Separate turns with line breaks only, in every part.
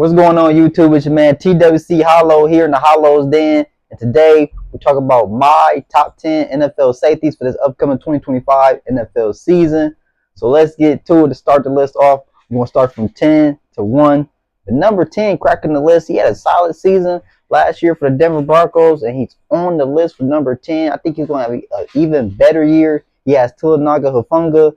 What's going on, YouTube? It's your man TWC Hollow here in the Hollow's Den. And today we're talking about my top 10 NFL safeties for this upcoming 2025 NFL season. So let's get to it. To start the list off, we're going to start from 10 to 1. The number 10 cracking the list. He had a solid season last year for the Denver Broncos, and he's on the list for number 10. I think he's going to have an even better year. He has Tulanaga Hufanga,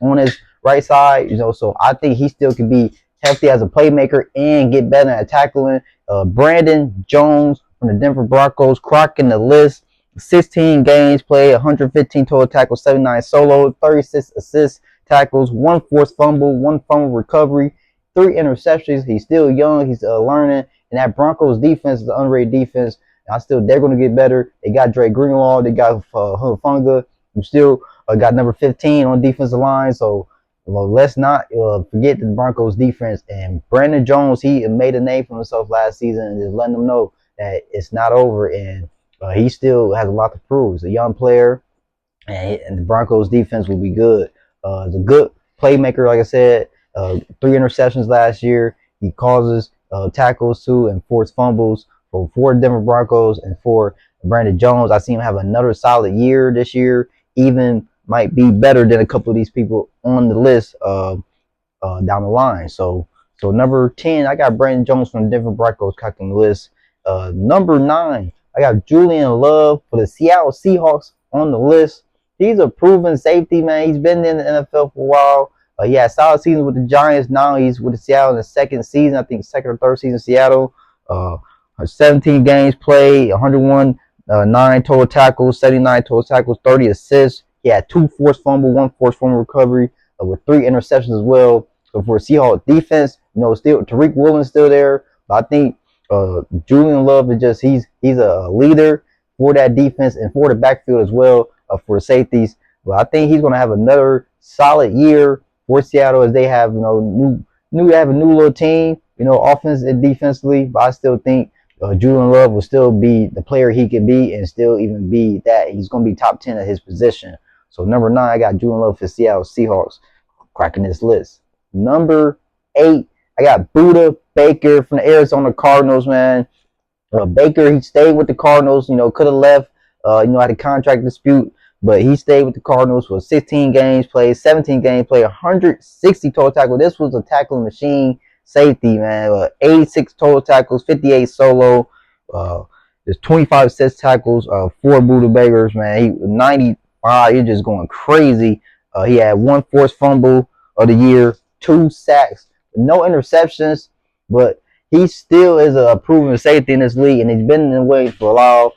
on his right side, so I think he still can be healthy as a playmaker and get better at tackling. BrandonJones from the Denver Broncos cracking the list. 16 games played, 115 total tackles, 79 solo, 36 assists, tackles, 1 forced fumble, 1 fumble recovery, 3 interceptions. He's still young. He's learning. And that Broncos defense is an underrated defense. They're going to get better. They got Dre Greenlaw. They got Hufanga. You still got number 15 on defensive line. So let's not forget the Broncos defense. And BrandonJones, he made a name for himself last season, and just letting them know that it's not over, and he still has a lot to prove. He's a young player, and the Broncos defense will be good. He's a good playmaker, like I said. 3 interceptions last year. He causes tackles too and forced fumbles for Denver Broncos. And for BrandonJones, I see him have another solid year this year. Even might be better than a couple of these people on the list down the line. So number 10, I got BrandonJones from the Denver Broncos cracking the list. Number 9, I got Julian Love for the Seattle Seahawks on the list. He's a proven safety, man. He's been in the NFL for a while. He had a solid season with the Giants. Now he's with the Seattle in the second season. I think second or third season in Seattle. 17 games played, 101, 9 total tackles, 79 total tackles, 30 assists. He had 2 forced fumble, 1 forced fumble recovery, with 3 interceptions as well. So for Seahawks defense, still Tariq Woolen's still there, but I think Julian Love is just he's a leader for that defense and for the backfield as well for the safeties. But I think he's going to have another solid year for Seattle as they have they have a new little team, offense and defensively. But I still think Julian Love will still be the player he could be and still even be that. He's going to be top 10 at his position. So number 9, I got Julian Love for Seattle Seahawks cracking this list. Number 8, I got Budda Baker from the Arizona Cardinals, man. Baker, he stayed with the Cardinals, could have left, had a contract dispute, but he stayed with the Cardinals for 16 games played, 17 games played, 160 total tackles. This was a tackling machine safety, man. 86 total tackles, 58 solo. There's 25 assist tackles, 4 Budda Bakers, man. He 95, he's just going crazy. He had 1 forced fumble of the year, 2 sacks, no interceptions, but he still is a proven safety in this league, and he's been in the way for a while.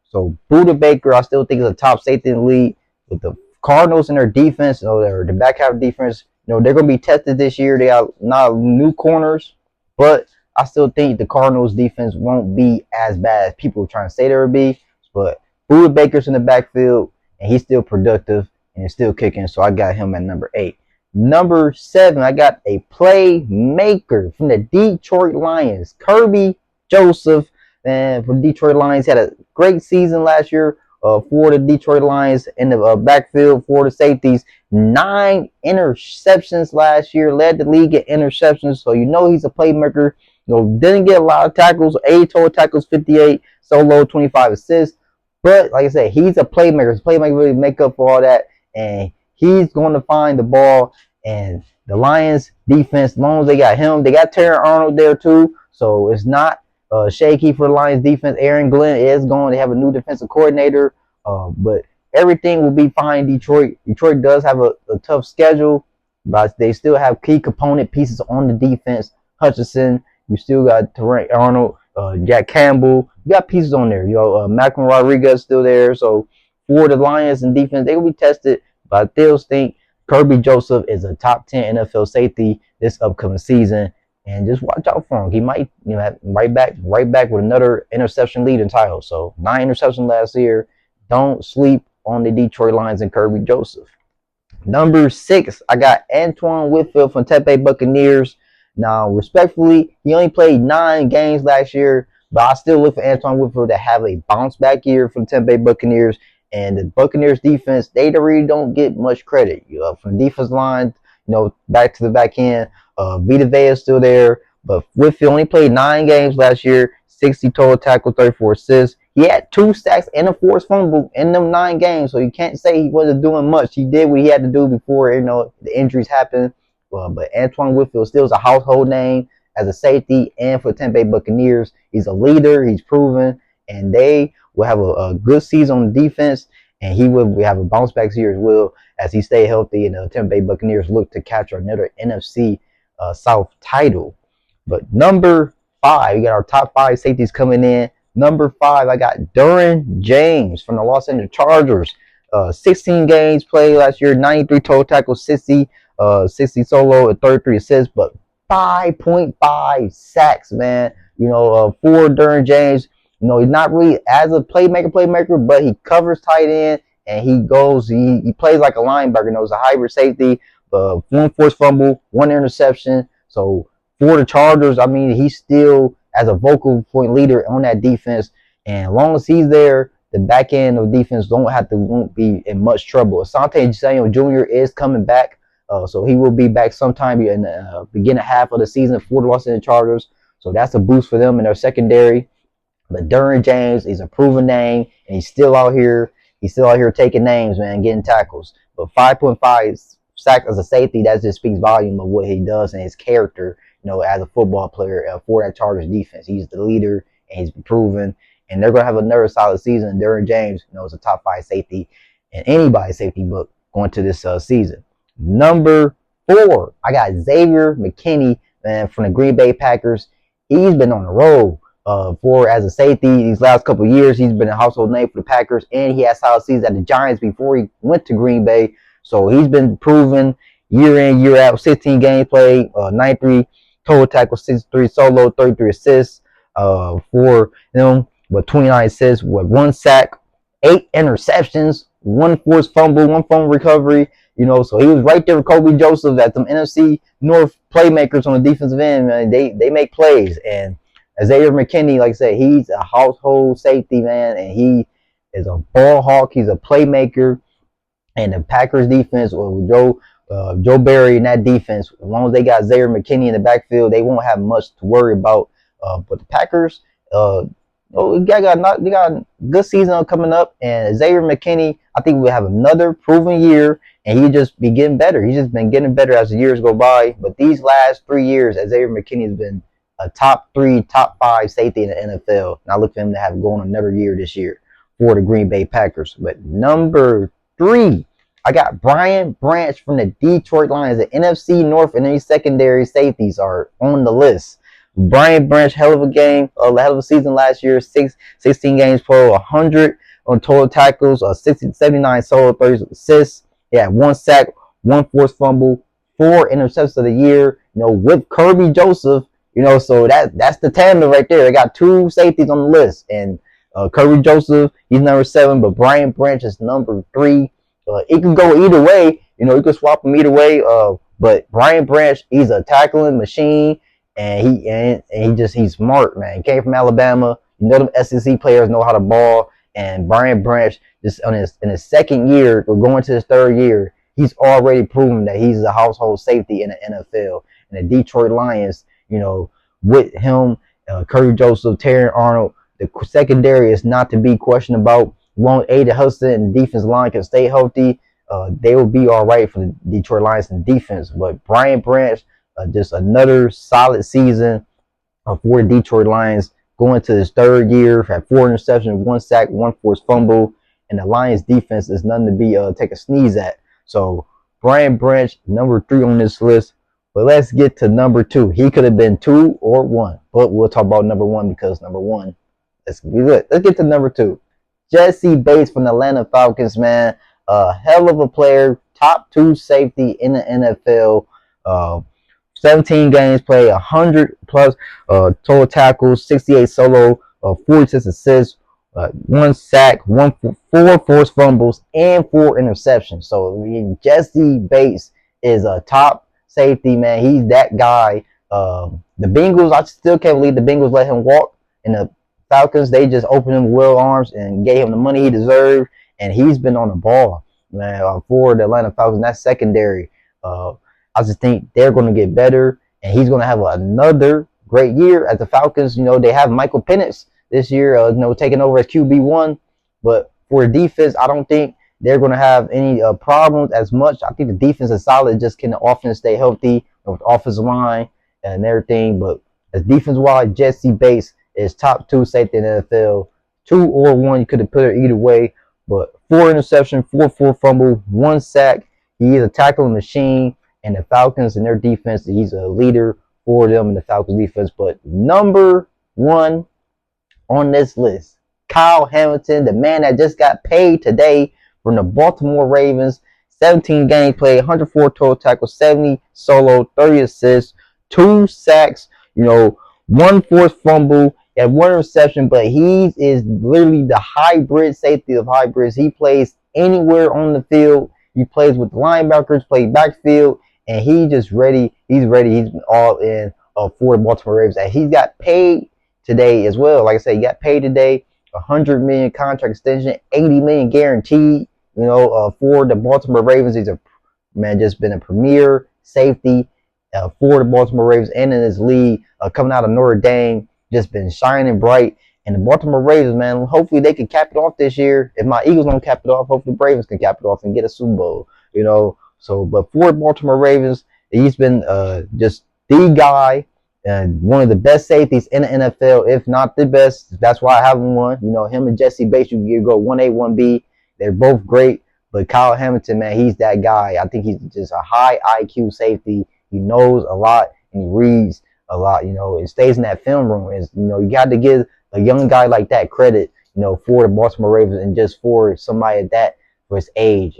So Budda Baker, I still think is a top safety in the league. With the Cardinals and their defense, the back half defense, they're going to be tested this year. They have not new corners, but I still think the Cardinals defense won't be as bad as people are trying to say they would be. But Budda Baker's in the backfield, and he's still productive and still kicking. So I got him at number 8. Number 7, I got a playmaker from the Detroit Lions, Kirby Joseph. And for the Detroit Lions, had a great season last year for the Detroit Lions in the backfield for the safeties. 9 interceptions last year, led the league in interceptions. So he's a playmaker. Didn't get a lot of tackles, 8 total tackles, 58 solo, 25 assists. But like I said, he's a playmaker. His playmaker really make up for all that, and he's going to find the ball. And the Lions defense, as long as they got him, they got Terry Arnold there too. So it's not shaky for the Lions defense. Aaron Glenn is going to have a new defensive coordinator. But everything will be fine. Detroit does have a tough schedule, but they still have key component pieces on the defense. Hutchinson, you still got Terry Arnold, Jack Campbell. You got pieces on there. Malcolm Rodriguez still there. So for the Lions and defense, they will be tested. But I still think Kirby Joseph is a top 10 NFL safety this upcoming season, and just watch out for him. He might, right back with another interception leading title. So 9 interceptions last year. Don't sleep on the Detroit Lions and Kirby Joseph. Number 6, I got Antoine Whitfield from Tampa Bay Buccaneers. Now, respectfully, he only played 9 games last year, but I still look for Antoine Whitfield to have a bounce back year for the Tampa Bay Buccaneers. And the Buccaneers defense, they really don't get much credit. From the defense line, back to the back end. Vita Vea is still there, But Whitfield only played 9 games last year, 60 total tackles, 34 assists. He had 2 sacks and a forced fumble in them 9 games, so you can't say he wasn't doing much. He did what he had to do before the injuries happened. But Antoine Whitfield still is a household name as a safety, and for the Tampa Bay Buccaneers, he's a leader. He's proven, and they will have a good season on defense, and he will have a bounce back year as well as he stay healthy. And the Tampa Bay Buccaneers look to capture another NFC South title. But number 5, we got our top 5 safeties coming in. Number 5, I got BrandonJones from the Los Angeles Chargers. 16 games played last year, 93 total tackles, 60 solo, and 33 assists, but 5.5 sacks, man. For BrandonJones, he's not really as a playmaker, but he covers tight end and he plays like a linebacker. He's a hybrid safety, 1 forced fumble, 1 interception. So for the Chargers, I mean, he's still as a vocal point leader on that defense, and as long as he's there, the back end of defense won't be in much trouble. Asante Samuel Jr. is coming back, so he will be back sometime in the beginning half of the season for the Los Angeles Chargers. So that's a boost for them in their secondary. But BrandonJones is a proven name, and he's still out here. He's still out here taking names, man, getting tackles. But 5.5 sacks as a safety, that just speaks volume of what he does and his character, as a football player for that Chargers defense. He's the leader, and he's proven. And they're going to have another solid season. BrandonJones, is a top 5 safety in anybody's safety book going to this season. Number 4, I got Xavier McKinney, man, from the Green Bay Packers. He's been on the road as a safety these last couple of years. He's been a household name for the Packers, and he had solid seasons at the Giants before he went to Green Bay. So he's been proven year in, year out. 16 games played, 93 total tackles, 63 solo, 33 assists for him, with 29 assists, with 1 sack, 8 interceptions, 1 forced fumble, 1 fumble recovery. So he was right there with Kobe Joseph at some NFC North playmakers on the defensive end, man. They make plays. And Xavier McKinney, like I said, he's a household safety, man, and he is a ball hawk. He's a playmaker. And the Packers defense, or Joe Barry and that defense, as long as they got Xavier McKinney in the backfield, they won't have much to worry about. But the Packers, they got a good season coming up, and Xavier McKinney, I think we'll have another proven year, and he just be getting better. He's just been getting better as the years go by. But these last 3 years, Xavier McKinney has been a top 3, top 5 safety in the NFL. And I look for him to have going another year this year for the Green Bay Packers. But number 3, I got Brian Branch from the Detroit Lions. The NFC North and any secondary safeties are on the list. Brian Branch, hell of a game, hell of a season last year. 16 games played, 100 on total tackles, 79 solo, 30 assists. He had 1 sack, 1 forced fumble, 4 interceptions of the year. With Kobe Joseph, so that's the tandem right there. They got 2 safeties on the list, and Kobe Joseph, he's number 7, but Brian Branch is number 3. It can go either way. You can swap them either way. But Brian Branch, he's a tackling machine, and he's smart, man. He came from Alabama. Them SEC players know how to ball. And Brian Branch, just in his second year, or going to his 3rd year, he's already proven that he's a household safety in the NFL. And the Detroit Lions, with him, Curry Joseph, Terry Arnold, the secondary is not to be questioned about. Long Aiden Hudson and the defense line can stay healthy, they will be all right for the Detroit Lions in defense. But Brian Branch, just another solid season for the Detroit Lions, going to his 3rd year, had 4 interceptions, 1 sack, 1 forced fumble, and the Lions defense is nothing to be take a sneeze at. So Brian Branch, number 3 on this list. But let's get to number 2. He could have been 2 or 1, but we'll talk about number 1 because number 1, let's be good. Let's get to number 2. Jesse Bates from the Atlanta Falcons, man. Hell of a player. Top 2 safety in the NFL. 17 games played, 100 plus total tackles, 68 solo, 46 assists, 1 sack, 4 forced fumbles, and 4 interceptions. So Jesse Bates is a top safety, man. He's that guy. The Bengals, I still can't believe the Bengals let him walk. And the Falcons, they just opened him with arms and gave him the money he deserved, and he's been on the ball, man, for the Atlanta Falcons. That secondary, I just think they're going to get better, and he's going to have another great year as the Falcons. They have Michael Penix this year, taking over as QB1. But for defense, I don't think they're going to have any problems as much. I think the defense is solid. Just can the offense stay healthy with the offensive line and everything. But as defense-wise, Jesse Bates is top 2 safety in the NFL. 2 or 1, you could have put it either way. But 4 interception, 4 fumble, 1 sack. He is a tackling machine. And the Falcons and their defense, he's a leader for them in the Falcons defense. But number 1 on this list, Kyle Hamilton, the man that just got paid today from the Baltimore Ravens. 17 games played, 104 total tackles, 70 solo, 30 assists, 2 sacks, 1 forced fumble, and 1 interception. But he is literally the hybrid safety of hybrids. He plays anywhere on the field. He plays with the linebackers, plays backfield, and he's just ready. He's ready. He's all in for the Baltimore Ravens. And he got paid today as well. Like I said, he got paid today. $100 million contract extension, $80 million guaranteed. For the Baltimore Ravens, he's just been a premier safety for the Baltimore Ravens and in this league. Coming out of Notre Dame, just been shining bright. And the Baltimore Ravens, man, hopefully they can cap it off this year. If my Eagles don't cap it off, hopefully the Ravens can cap it off and get a Super Bowl. So, but for Baltimore Ravens, he's been just the guy and one of the best safeties in the NFL, if not the best. That's why I have him one. Him and Jesse Bates, you go 1A, 1B. They're both great. But Kyle Hamilton, man, he's that guy. I think he's just a high IQ safety. He knows a lot and he reads a lot. It stays in that film room. You got to give a young guy like that credit, for the Baltimore Ravens and just for somebody at that, for his age,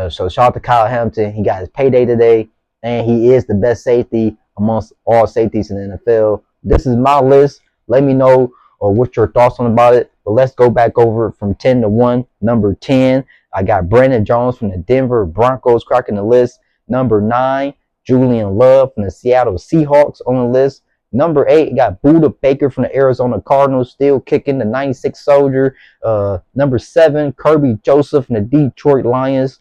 So shout out to Kyle Hamilton. He got his payday today, and he is the best safety amongst all safeties in the NFL. This is my list. Let me know what your thoughts on about it. But let's go back over from 10 to 1. Number 10, I got BrandonJones from the Denver Broncos cracking the list. Number 9, Julian Love from the Seattle Seahawks on the list. Number 8, got Buda Baker from the Arizona Cardinals, still kicking, the 96 Soldier. Number 7, Kirby Joseph from the Detroit Lions.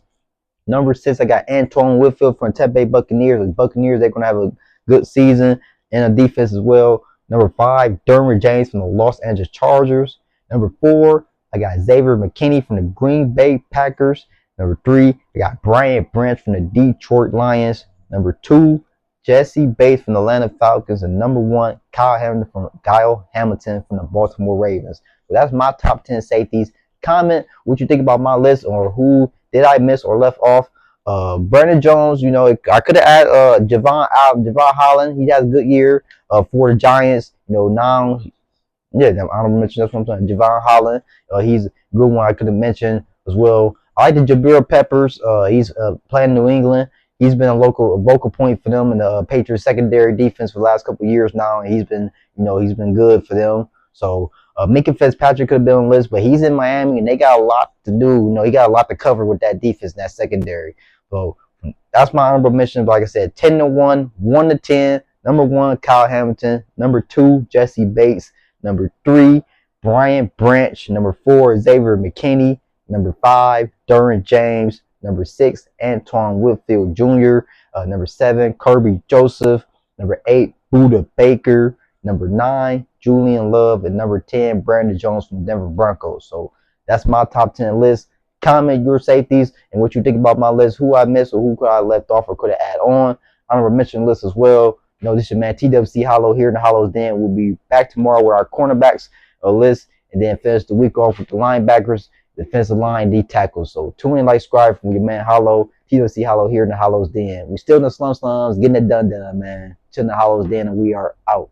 Number 6, I got Antoine Whitfield from the Tampa Bay Buccaneers. The Buccaneers, they're going to have a good season and a defense as well. Number 5, Derwin James from the Los Angeles Chargers. Number 4, I got Xavier McKinney from the Green Bay Packers. Number 3, I got Brian Branch from the Detroit Lions. Number 2, Jesse Bates from the Atlanta Falcons. And number 1, Kyle Hamilton from the Baltimore Ravens. So that's my top 10 safeties. Comment what you think about my list, or who did I miss or left off. BrandonJones, I could have added Javon Holland. He has a good year for the Giants. Now, yeah, I don't mention that's what I'm saying. Javon Holland, he's a good one I could have mentioned as well. I like the Jabril Peppers. He's playing in New England. He's been a vocal point for them in the Patriots secondary defense for the last couple of years now, and he's been good for them. So Minka Fitzpatrick could have been on the list, but he's in Miami and they got a lot to do. He got a lot to cover with that defense, that secondary. So that's my honorable mention. Like I said, 10 to 1, 1 to 10. Number 1, Kyle Hamilton. Number 2, Jesse Bates. Number 3, Brian Branch. Number 4, Xavier McKinney. Number 5, Derwin James. Number 6, Antoine Whitfield Jr. Number 7, Kirby Joseph. Number 8, Buda Baker. Number 9, Julian Love. And number 10, BrandonJones from the Denver Broncos. So that's my top 10 list. Comment your safeties and what you think about my list, who I missed or who could I left off or could have added on. I'm going to mention list as well. This is your man TWC Hollow here in the Hollow's Den. We'll be back tomorrow with our cornerbacks list and then finish the week off with the linebackers, defensive line, D tackles. So tune in, like, subscribe from your man Hollow, TWC Hollow here in the Hollow's Den. We still in the slums, getting it done, man. Chill in the Hollow's Den, and we are out.